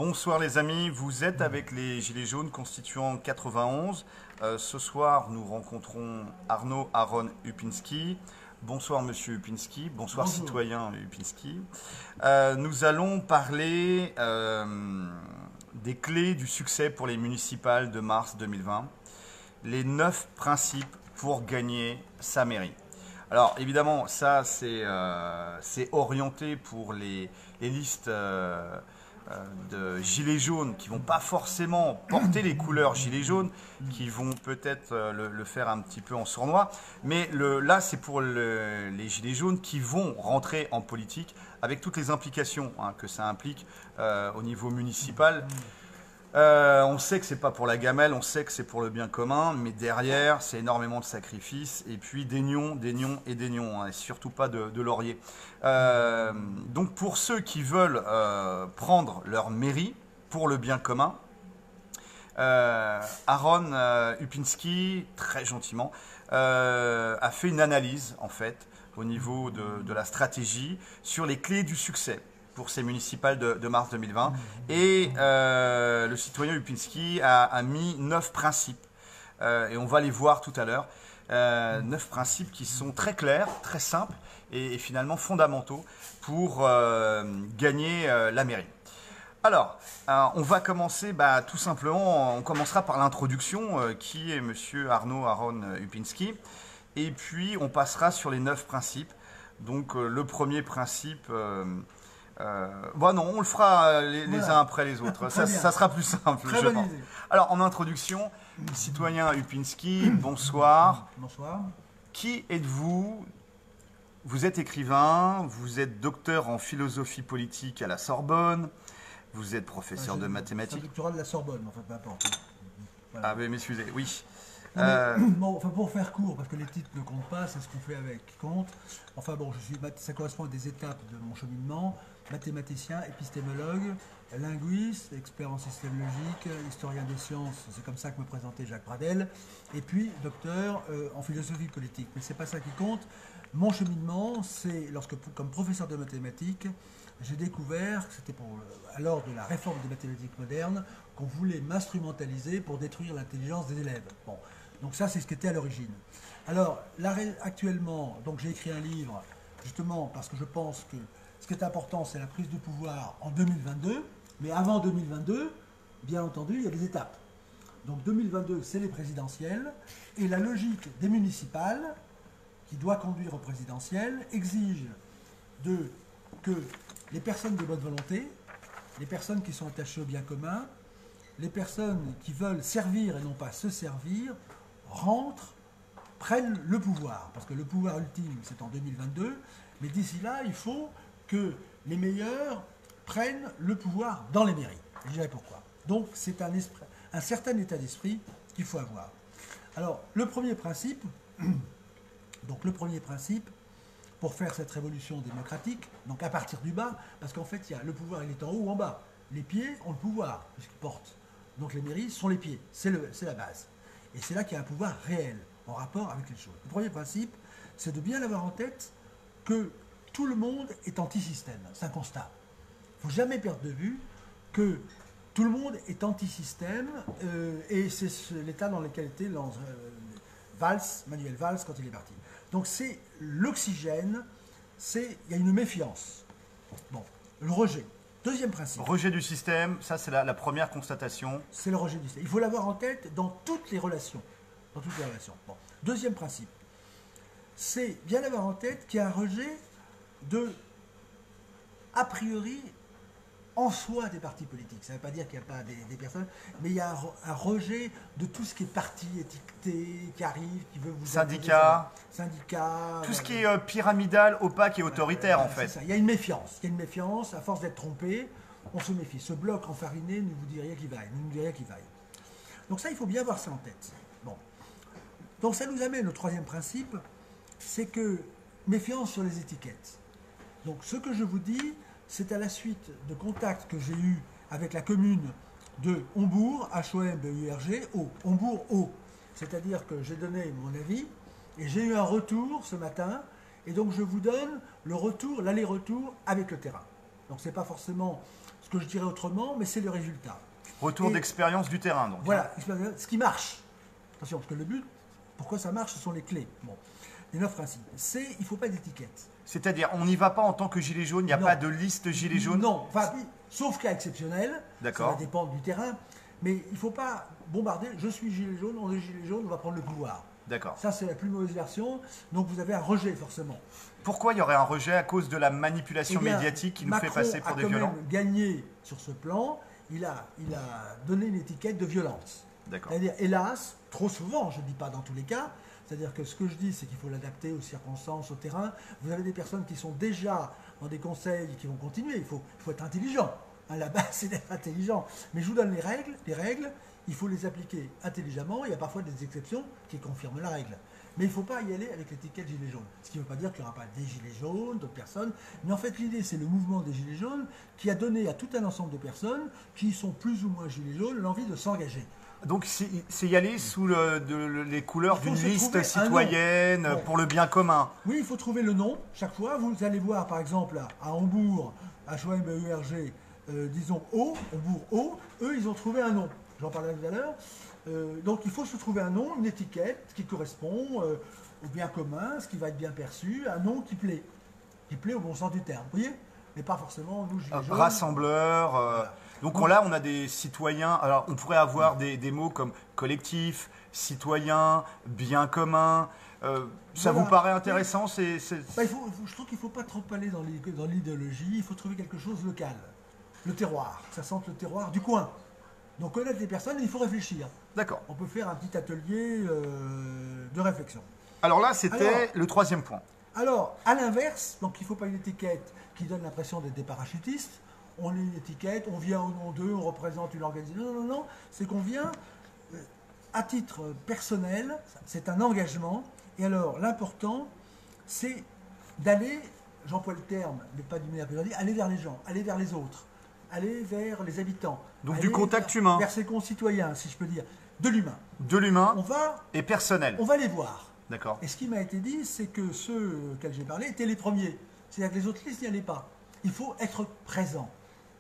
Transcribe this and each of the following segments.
Bonsoir les amis, vous êtes avec les Gilets jaunes constituant 91. Ce soir, nous rencontrons Arnaud Aaron Upinski. Bonsoir Monsieur Upinski, bonsoir Bonjour. citoyen Upinski. Nous allons parler des clés du succès pour les municipales de mars 2020. Les 9 principes pour gagner sa mairie. Alors évidemment, ça c'est orienté pour les listes de gilets jaunes qui vont pas forcément porter les couleurs gilets jaunes, qui vont peut-être le faire un petit peu en sournois. Mais là, c'est pour les gilets jaunes qui vont rentrer en politique avec toutes les implications que ça implique au niveau municipal. On sait que c'est pas pour la gamelle, on sait que c'est pour le bien commun, mais derrière, c'est énormément de sacrifices, et puis des nions, et surtout pas de lauriers. Donc pour ceux qui veulent prendre leur mairie pour le bien commun, Aaron Upinski, très gentiment, a fait une analyse, en fait, au niveau de la stratégie, sur les clés du succès pour ces municipales de mars 2020. Et le citoyen Upinski a mis 9 principes. Et on va les voir tout à l'heure. 9 principes qui sont très clairs, très simples et finalement fondamentaux pour gagner la mairie. Alors, on va commencer tout simplement, on commencera par l'introduction qui est Monsieur Arnaud Aaron Upinski. Et puis on passera sur les 9 principes. Donc le premier principe... non, on le fera les uns après les autres. Ça sera plus simple, je pense. Alors, en introduction, citoyen Upinski, bonsoir. Bonsoir. Qui êtes-vous? Vous êtes écrivain, vous êtes docteur en philosophie politique à la Sorbonne, vous êtes professeur de mathématiques. C'est un doctorat de la Sorbonne, en fait, peu importe. Voilà. Ah, mais m'excusez, oui. Bon, enfin, pour faire court, parce que les titres ne comptent pas, c'est ce qu'on fait avec qui compte. Enfin bon, ça correspond à des étapes de mon cheminement. Mathématicien, épistémologue, linguiste, expert en système logique, historien des sciences, c'est comme ça que me présentait Jacques Pradel, et puis docteur en philosophie politique. Mais c'est pas ça qui compte. Mon cheminement, c'est lorsque, comme professeur de mathématiques, j'ai découvert que c'était alors de la réforme des mathématiques modernes qu'on voulait m'instrumentaliser pour détruire l'intelligence des élèves. Bon, donc ça, c'est ce qui était à l'origine. Alors, actuellement, donc j'ai écrit un livre, justement, parce que je pense que ce qui est important, c'est la prise de pouvoir en 2022, mais avant 2022, bien entendu, il y a des étapes. Donc 2022, c'est les présidentielles, et la logique des municipales, qui doit conduire aux présidentielles, exige que les personnes de bonne volonté, les personnes qui sont attachées au bien commun, les personnes qui veulent servir et non pas se servir, rentrent, prennent le pouvoir. Parce que le pouvoir ultime, c'est en 2022, mais d'ici là, il faut que les meilleurs prennent le pouvoir dans les mairies. Je dirais pourquoi. Donc c'est un certain état d'esprit qu'il faut avoir. Alors le premier principe, pour faire cette révolution démocratique, donc à partir du bas, parce qu'en fait le pouvoir il est en haut ou en bas. Les pieds ont le pouvoir, puisqu'ils portent. Donc les mairies sont les pieds, c'est la base. Et c'est là qu'il y a un pouvoir réel, en rapport avec les choses. Le premier principe, c'est de bien avoir en tête que tout le monde est anti-système, c'est un constat. Il ne faut jamais perdre de vue que tout le monde est anti-système et c'est l'état dans lequel était Manuel Valls quand il est parti. Donc c'est l'oxygène, il y a une méfiance. Bon, le rejet. Deuxième principe. Rejet du système, ça c'est la première constatation. C'est le rejet du système. Il faut l'avoir en tête dans toutes les relations. Dans toutes les relations. Bon. Deuxième principe. C'est bien avoir en tête qu'il y a un rejet a priori, en soi des partis politiques. Ça ne veut pas dire qu'il n'y a pas des personnes, mais il y a un rejet de tout ce qui est parti étiqueté, qui arrive, qui veut vous... Syndicats. Tout ce qui est pyramidal, opaque et autoritaire, en fait. Ça. Il y a une méfiance. À force d'être trompé, on se méfie. Ce bloc enfariné ne vous dit rien qui vaille. Donc ça, il faut bien avoir ça en tête. Bon. Donc ça nous amène au troisième principe, c'est que méfiance sur les étiquettes. Donc ce que je vous dis, c'est à la suite de contacts que j'ai eus avec la commune de Hombourg, HOMBURG, Hombourg, O. C'est-à-dire que j'ai donné mon avis et j'ai eu un retour ce matin et donc je vous donne le retour, l'aller-retour avec le terrain. Donc ce n'est pas forcément ce ce que je dirais autrement, mais c'est le résultat. Retour Et d'expérience du terrain, donc. voilà, ce qui marche. Attention, parce que le but, pourquoi ça marche, ce sont les clés. Bon, les 9 principes. Il ne faut pas d'étiquette. C'est-à-dire, on n'y va pas en tant que gilet jaune, il n'y a Non. pas de liste gilet jaune. Non, enfin, sauf cas exceptionnel, ça D'accord. va dépendre du terrain, mais il ne faut pas bombarder, je suis gilet jaune, on est gilet jaune, on va prendre le pouvoir. D'accord. Ça, c'est la plus mauvaise version, donc vous avez un rejet forcément. Pourquoi il y aurait un rejet à cause de la manipulation Eh bien, médiatique qui nous Macron fait passer pour des a quand violents? même gagné sur ce plan, il a donné une étiquette de violence. D'accord. C'est-à-dire, hélas, trop souvent, je ne dis pas dans tous les cas, c'est-à-dire que ce que je dis, c'est qu'il faut l'adapter aux circonstances, au terrain. Vous avez des personnes qui sont déjà dans des conseils qui vont continuer, il faut être intelligent. Hein, la base, c'est d'être intelligent. Mais je vous donne les règles, il faut les appliquer intelligemment. Il y a parfois des exceptions qui confirment la règle. Mais il ne faut pas y aller avec l'étiquette gilet jaune. Ce qui ne veut pas dire qu'il n'y aura pas des gilets jaunes, d'autres personnes. Mais en fait, l'idée, c'est le mouvement des gilets jaunes qui a donné à tout un ensemble de personnes qui sont plus ou moins gilets jaunes l'envie de s'engager. Donc c'est y aller sous les couleurs Il faut d'une se liste trouver un citoyenne nom. Bon. pour le bien commun. Oui, il faut trouver le nom. Chaque fois, vous allez voir, par exemple, à Hambourg, HOMBERG, disons O, Hambourg O, eux, ils ont trouvé un nom. J'en parlais tout à l'heure. Donc, il faut se trouver un nom, une étiquette qui correspond au bien commun, ce qui va être bien perçu, un nom qui plaît au bon sens du terme. Vous voyez? Mais pas forcément, nous, gilets jaunes. Rassembleur. Voilà. Donc là, on a des citoyens. Alors, on pourrait avoir des mots comme collectif, citoyen, bien commun. Ça Voilà. vous paraît intéressant? Bah, je trouve qu'il ne faut pas trop aller dans l'idéologie, il faut trouver quelque chose de local. Le terroir, ça sente le terroir du coin. Donc connaître les personnes, il faut réfléchir. D'accord. On peut faire un petit atelier de réflexion. Alors là, c'était Alors- le troisième point. Alors, à l'inverse, donc il ne faut pas une étiquette qui donne l'impression d'être des parachutistes. On lit une étiquette, on vient au nom d'eux, on représente une organisation. Non, non, non, c'est qu'on vient à titre personnel, c'est un engagement. Et alors, l'important, c'est d'aller, j'emploie le terme, mais pas d'une manière péjorative, aller vers les gens, aller vers les autres, aller vers les habitants. Donc aller du contact vers- humain. Vers ses concitoyens, si je peux dire, de l'humain. De l'humain et On personnel. va les voir. D'accord. Et ce qui m'a été dit, c'est que ceux auxquels j'ai parlé étaient les premiers. C'est-à-dire que les autres listes n'y allaient pas. Il faut être présent.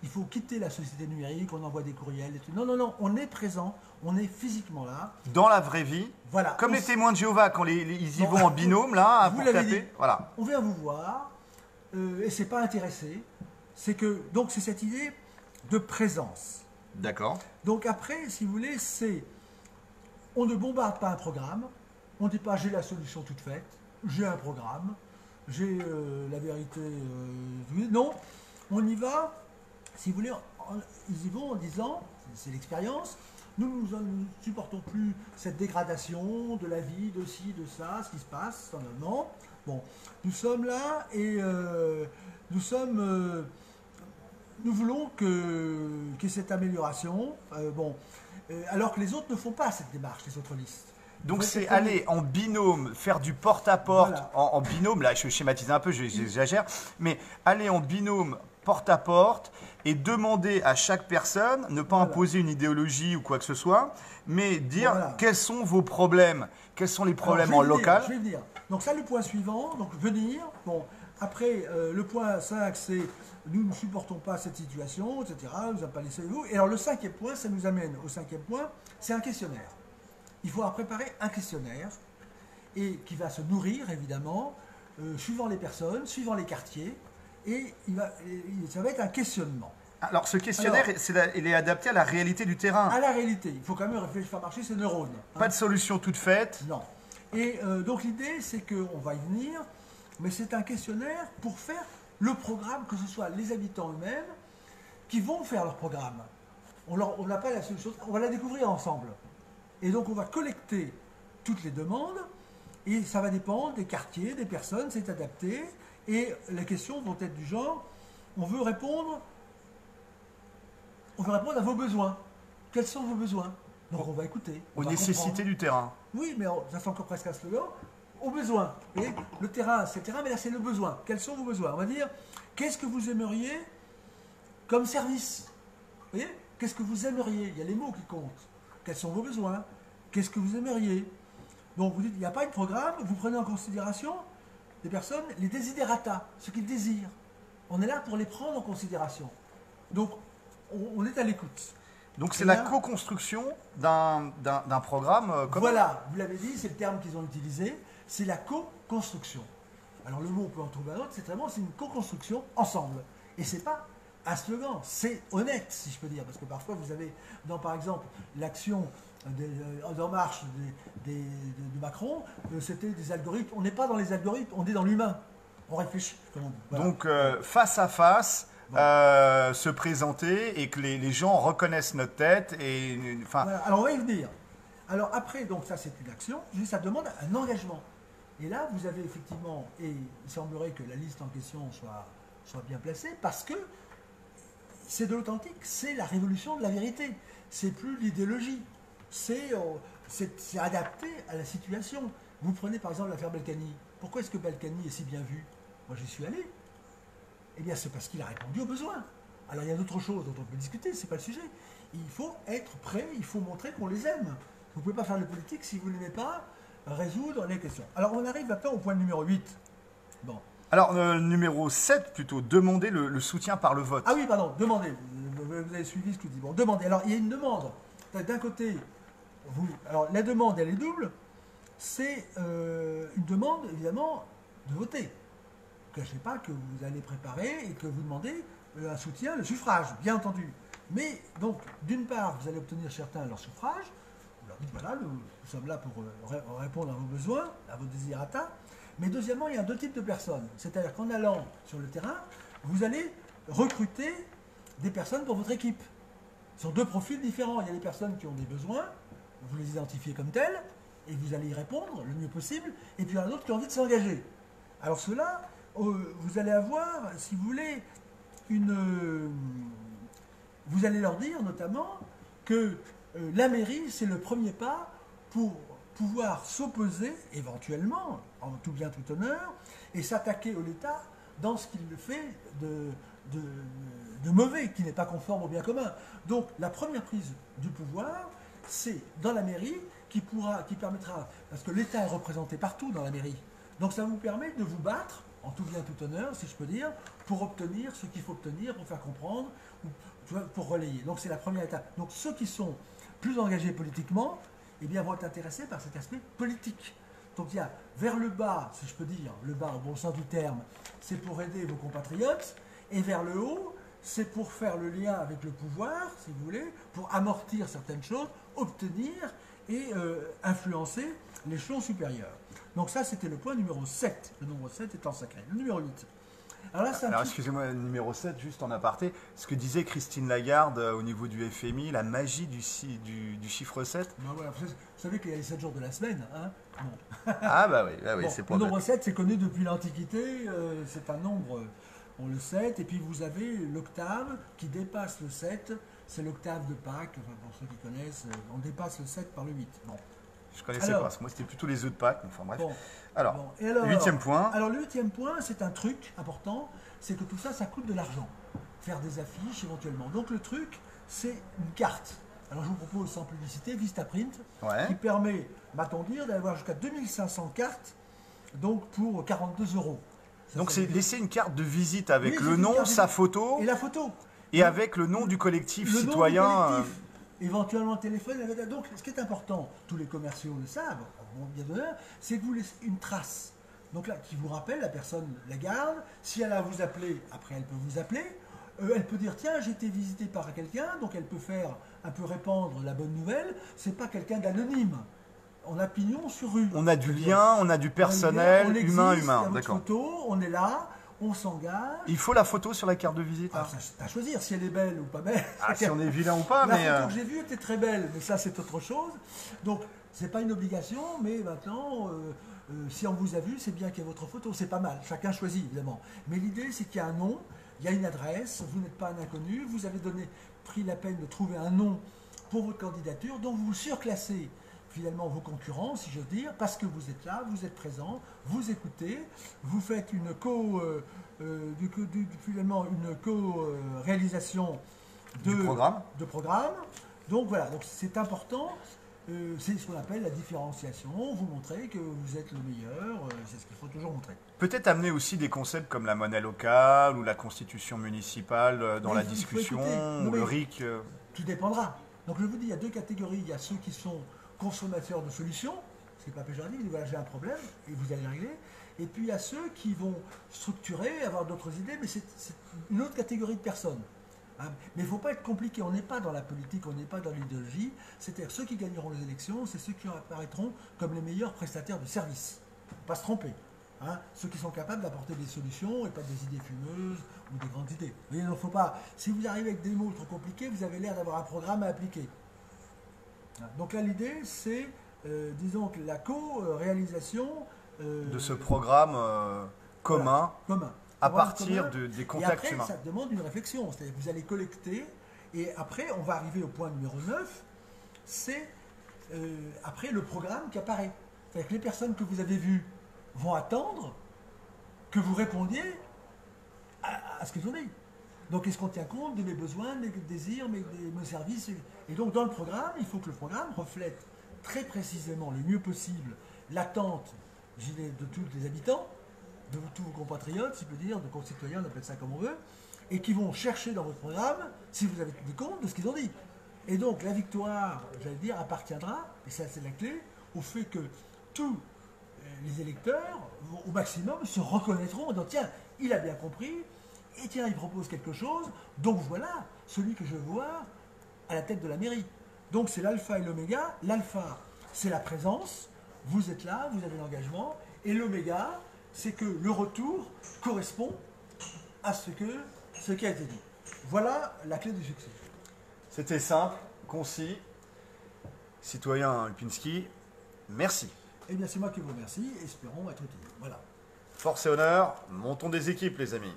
Il faut quitter la société numérique, on envoie des courriels, des trucs. Non, non, non, on est présent, on est physiquement là. Dans la vraie vie, Voilà. comme On les s- témoins de Jéhovah, quand ils y Bon. vont en binôme, là, Vous pour l'avez taper. dit. Voilà. On vient vous voir, et c'est pas intéressé. C'est que, donc c'est cette idée de présence. D'accord. Donc après, si vous voulez, c'est, on ne bombarde pas un programme, on ne dit pas j'ai la solution toute faite, j'ai un programme, j'ai la vérité. Non, on y va, si vous voulez, ils y vont en disant, c'est l'expérience, nous ne supportons plus cette dégradation de la vie, de ci, de ça, ce qui se passe, non. Bon, nous sommes là et nous voulons qu'il y ait cette amélioration, alors que les autres ne font pas cette démarche, les autres listes. Donc Ouais, c'est c'est aller en binôme, faire du porte-à-porte, Voilà. en binôme, là je schématise un peu, j'exagère, mais aller en binôme porte-à-porte et demander à chaque personne, ne pas Voilà. imposer une idéologie ou quoi que ce soit, mais dire Voilà. quels sont vos problèmes, quels sont les problèmes Alors, en je vais venir, local. je vais venir. Donc ça, le point suivant, donc venir. Bon, après, le point 5, c'est nous ne supportons pas cette situation, etc. Nous n'avons pas laissé vous. Et alors le cinquième point, ça nous amène au cinquième point, c'est un questionnaire. Il faudra préparer un questionnaire et qui va se nourrir évidemment, suivant les personnes, suivant les quartiers, et ça va être un questionnement. Alors ce questionnaire, il est adapté à la réalité du terrain. À la réalité, il faut quand même réfléchir, faire marcher ses neurones. hein. Pas de solution toute faite. Non. Et donc l'idée, c'est qu'on va y venir, mais c'est un questionnaire pour faire le programme, que ce soit les habitants eux-mêmes qui vont faire leur programme. On n'a pas la solution, on va la découvrir ensemble. Et donc on va collecter toutes les demandes, et ça va dépendre des quartiers, des personnes, c'est adapté, et les questions vont être du genre, on veut répondre à vos besoins. Quels sont vos besoins? Donc on va écouter. On Aux va nécessités comprendre. du terrain. Oui, mais ça fait encore presque un slogan. Au besoin. Vous voyez, le terrain, c'est le terrain, mais là, c'est le besoin. Quels sont vos besoins? On va dire, qu'est-ce que vous aimeriez comme service? Vous voyez? Qu'est-ce que vous aimeriez? Il y a les mots qui comptent. Quels sont vos besoins? Qu'est-ce que vous aimeriez? Donc, vous dites, il n'y a pas de programme, vous prenez en considération des personnes, les desiderata, ce qu'ils désirent. On est là pour les prendre en considération. Donc, on est à l'écoute. Donc c'est Et la là- co-construction d'un programme commun. Voilà, vous l'avez dit, c'est le terme qu'ils ont utilisé, c'est la co-construction. Alors le mot, on peut en trouver un autre, c'est une co-construction ensemble. Et c'est pas un slogan, c'est honnête, si je peux dire, parce que parfois vous avez, par exemple, l'action d'En Marche de Macron, c'était des algorithmes. On n'est pas dans les algorithmes, on est dans l'humain. On réfléchit, comme on dit. Voilà. Donc face à face, se présenter et que les gens reconnaissent notre tête. Enfin, Voilà. Alors on va y venir. Alors après, donc ça c'est une action, ça demande un engagement. Et là, vous avez effectivement, et il semblerait que la liste en question soit bien placée, parce que c'est de l'authentique, c'est la révolution de la vérité. C'est plus l'idéologie. C'est adapté à la situation. Vous prenez par exemple l'affaire Balkany. Pourquoi est-ce que Balkany est si bien vu? Moi j'y suis allé. Eh bien c'est parce qu'il a répondu aux besoins. Alors il y a d'autres choses dont on peut discuter, c'est pas le sujet. Il faut être prêt, il faut montrer qu'on les aime. Vous ne pouvez pas faire de politique si vous n'aimez pas résoudre les questions. Alors on arrive maintenant au point numéro 8. Bon. alors, numéro 7, plutôt, demander le soutien par le vote. Ah oui, pardon, demandez. Vous avez suivi ce que je dis. Bon, demandez. Alors il y a une demande. D'un côté, alors la demande elle est double. C'est une demande évidemment de voter. Ne cachez pas que vous allez préparer et que vous demandez un soutien, le suffrage, bien entendu. Mais donc, d'une part, vous allez obtenir certains leur suffrage. Vous leur dites, voilà, nous sommes là pour répondre à vos besoins, à vos désirata. Mais deuxièmement, il y a deux types de personnes. C'est-à-dire qu'en allant sur le terrain, vous allez recruter des personnes pour votre équipe. Ce sont deux profils différents. Il y a des personnes qui ont des besoins, vous les identifiez comme tels, et vous allez y répondre le mieux possible. Et puis il y en a d'autres qui ont envie de s'engager. Alors ceux-là, vous allez avoir, si vous voulez, vous allez leur dire notamment que la mairie, c'est le premier pas pour pouvoir s'opposer, éventuellement, en tout bien tout honneur, et s'attaquer à l'État dans ce qu'il fait de mauvais, qui n'est pas conforme au bien commun. Donc la première prise du pouvoir, c'est dans la mairie qui permettra, parce que l'État est représenté partout dans la mairie, donc ça vous permet de vous battre, en tout bien tout honneur, si je peux dire, pour obtenir ce qu'il faut obtenir, pour faire comprendre, pour relayer. Donc c'est la première étape. Donc ceux qui sont plus engagés politiquement, eh bien, vont être intéressés par cet aspect politique. Donc il y a vers le bas, si je peux dire, le bas au bon sens du terme, c'est pour aider vos compatriotes, et vers le haut, c'est pour faire le lien avec le pouvoir, si vous voulez, pour amortir certaines choses, obtenir et influencer l'échelon supérieur. Donc ça, c'était le point numéro 7, le nombre 7 étant sacré. Le numéro 8. Alors là, Alors excusez-moi, numéro 7, juste en aparté, ce que disait Christine Lagarde au niveau du FMI, la magie du chiffre 7. Ben voilà, vous savez qu'il y a les 7 jours de la semaine. Hein, bon. Ah bah oui, Bon, c'est le pas nombre 7, c'est connu depuis l'Antiquité, c'est un nombre, on le sait, et puis vous avez l'octave qui dépasse le 7, c'est l'octave de Pâques, enfin, pour ceux qui connaissent, on dépasse le 7 par le 8. Bon. Je connaissais pas, parce que moi c'était plutôt les œufs de Pâques, enfin bref. Bon. Alors, Bon. Et alors, 8e point. Alors le 8e point, c'est un truc important, c'est que tout ça, ça coûte de l'argent. Faire des affiches éventuellement. Donc le truc, c'est une carte. Alors je vous propose sans publicité Vistaprint, Ouais. qui permet, m'a-t-on dire, d'avoir jusqu'à 2500 cartes, donc pour 42 euros. Ça, Donc ça c'est veut dire- laisser une carte de visite avec Oui, le c'est une nom, carte de sa visite. photo Et la photo. et avec le nom du collectif Le nom du citoyen. collectif. Éventuellement téléphone. Donc, ce qui est important, tous les commerciaux le savent, bon, bien d'honneur, c'est que vous laissez une trace. Donc là, qui vous rappelle, la personne la garde. Si elle a à vous appeler, après elle peut vous appeler. Elle peut dire tiens, j'ai été visité par quelqu'un, donc elle peut faire un peu répandre la bonne nouvelle. C'est pas quelqu'un d'anonyme. On a pignon sur rue. On a du lien, on a du personnel, On existe, humain, il y a votre d'accord. photo, on est là, on s'engage. Il faut la photo sur la carte de visite. Ah, c'est à choisir si elle est belle ou pas belle. Ah, si on est vilain ou pas, La mais photo que j'ai vue était très belle, mais ça c'est autre chose. Donc c'est pas une obligation, mais maintenant, si on vous a vu, c'est bien qu'il y ait votre photo. C'est pas mal, chacun choisit évidemment. Mais l'idée c'est qu'il y a un nom, il y a une adresse, vous n'êtes pas un inconnu, vous avez pris la peine de trouver un nom pour votre candidature, donc vous surclassez finalement vos concurrents, si j'ose dire, parce que vous êtes là, vous êtes présent, vous écoutez, vous faites une finalement une co-réalisation du programme. de programme. Donc voilà, donc c'est important. C'est ce qu'on appelle la différenciation. Vous montrez que vous êtes le meilleur. C'est ce qu'il faut toujours montrer. Peut-être amener aussi des concepts comme la monnaie locale ou la constitution municipale dans Mais la il faut discussion, écouter. Non, ou mais le RIC. tout dépendra. Donc je vous dis, il y a deux catégories. Il y a ceux qui sont consommateurs de solutions, ce qui n'est pas péjoratif, ils disent voilà, j'ai un problème et vous allez le régler. Et puis il y a ceux qui vont structurer, avoir d'autres idées, mais c'est une autre catégorie de personnes. Hein. Mais il ne faut pas être compliqué, on n'est pas dans la politique, on n'est pas dans l'idéologie. C'est-à-dire ceux qui gagneront les élections, c'est ceux qui apparaîtront comme les meilleurs prestataires de services. Il ne faut pas se tromper. Hein. Ceux qui sont capables d'apporter des solutions et pas des idées fumeuses ou des grandes idées. Vous voyez, il ne faut pas. Si vous arrivez avec des mots trop compliqués, vous avez l'air d'avoir un programme à appliquer. Donc là, l'idée, c'est, disons, que la co-réalisation de ce programme commun, voilà, commun. à partir des contacts et après, humains. ça demande une réflexion. C'est-à-dire que vous allez collecter, et après, on va arriver au point numéro 9, c'est après le programme qui apparaît. C'est-à-dire que les personnes que vous avez vues vont attendre que vous répondiez à ce qu'ils ont dit. Donc, est-ce qu'on tient compte de mes besoins, de mes désirs, de mes services? Et donc, dans le programme, il faut que le programme reflète très précisément, le mieux possible, l'attente de tous les habitants, de tous vos compatriotes, si je peux dire, de concitoyens, on appelle ça comme on veut, et qui vont chercher dans votre programme, si vous avez tenu compte de ce qu'ils ont dit. Et donc, la victoire, j'allais dire, appartiendra, et ça c'est la clé, au fait que tous les électeurs, au maximum, se reconnaîtront en disant, tiens, il a bien compris, et tiens, il propose quelque chose, donc voilà celui que je veux voir à la tête de la mairie. Donc c'est l'alpha et l'oméga. L'alpha, c'est la présence, vous êtes là, vous avez l'engagement, et l'oméga, c'est que le retour correspond à ce qui a été dit. Voilà la clé du succès. C'était simple, concis. Citoyen Lipinski, merci. Eh bien c'est moi qui vous remercie, espérons être utile. Voilà. Force et honneur, montons des équipes les amis.